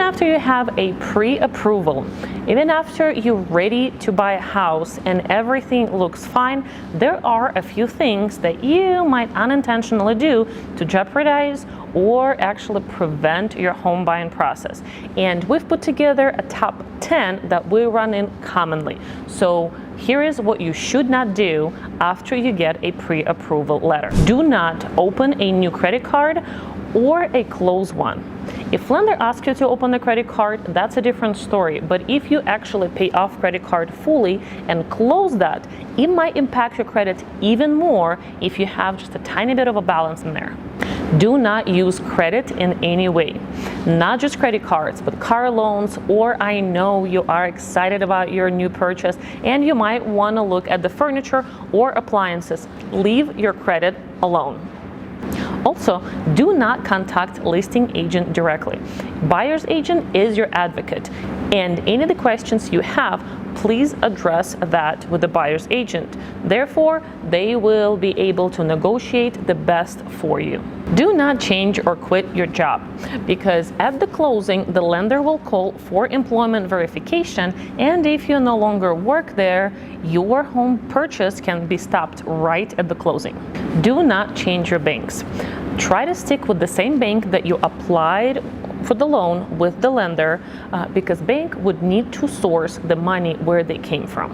after you have a pre-approval, even after you're ready to buy a house and everything looks fine, there are a few things that you might unintentionally do to jeopardize or actually prevent your home buying process. And we've put together a top 10 that we run in commonly. So here is what you should not do after you get a pre-approval letter. Do not open a new credit card or a closed one. If lender asks you to open the credit card, that's a different story. But if you actually pay off credit card fully and close that, it might impact your credit even more if you have just a tiny bit of a balance in there. Do not use credit in any way, not just credit cards, but car loans, or I know you are excited about your new purchase and you might want to look at the furniture or appliances. Leave your credit alone. Also, do not contact listing agent directly. Buyer's agent is your advocate, and any of the questions you have, please address that with the buyer's agent. Therefore, they will be able to negotiate the best for you. Do not change or quit your job, because at the closing, the lender will call for employment verification, and if you no longer work there, your home purchase can be stopped right at the closing. Do not change your banks. Try to stick with the same bank that you applied for the loan with the lender, because bank would need to source the money where they came from.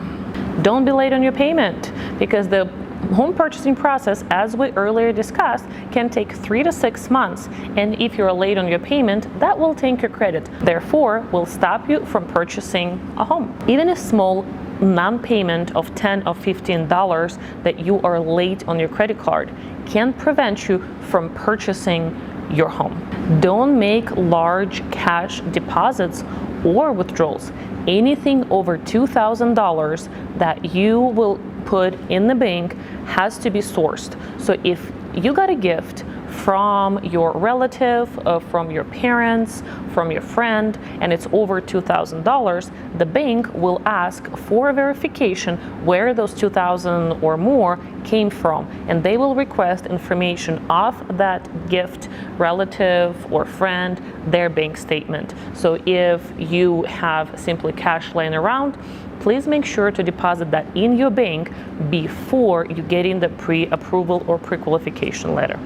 Don't be late on your payment, because the home purchasing process, as we earlier discussed, can take 3 to 6 months, and if you're late on your payment, that will tank your credit. Therefore, will stop you from purchasing a home. Even a small non-payment of $10 or $15 that you are late on your credit card can prevent you from purchasing your home. Don't make large cash deposits or withdrawals. Anything over $2,000 that you will put in the bank has to be sourced. So if you got a gift from your relative, from your parents, from your friend, and it's over $2,000, the bank will ask for a verification where those $2,000 or more came from, and they will request information of that gift relative or friend, their bank statement. So if you have simply cash laying around, please make sure to deposit that in your bank before you get in the pre-approval or pre-qualification letter.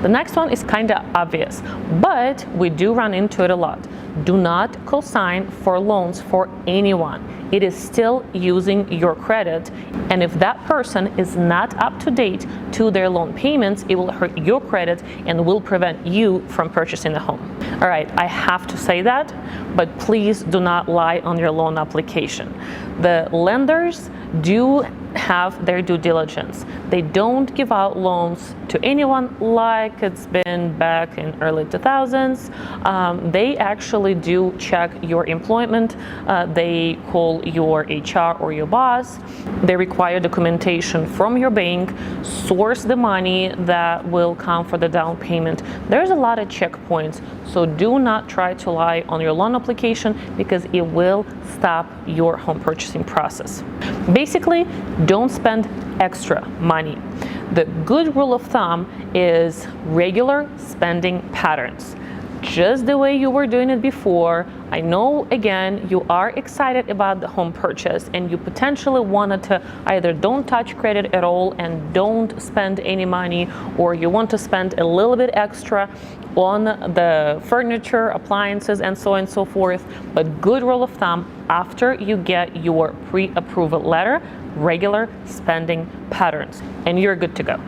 The next one is kind of obvious, but we do run into it a lot. Do not co-sign for loans for anyone. It is still using your credit, and if that person is not up to date to their loan payments, it will hurt your credit and will prevent you from purchasing a home. All right, I have to say that, but please do not lie on your loan application. The lenders do have their due diligence. They don't give out loans to anyone like it's been back in early 2000s. They actually do check your employment. They call your HR or your boss. They require documentation from your bank, source the money that will come for the down payment. There's a lot of checkpoints, so do not try to lie on your loan application, because it will stop your home purchasing process. Basically, don't spend extra money. The good rule of thumb is regular spending patterns. Just the way you were doing it before. I know, again, you are excited about the home purchase and you potentially wanted to either don't touch credit at all and don't spend any money, or you want to spend a little bit extra on the furniture, appliances, and so on and so forth. But good rule of thumb, after you get your pre-approval letter, regular spending patterns, and you're good to go.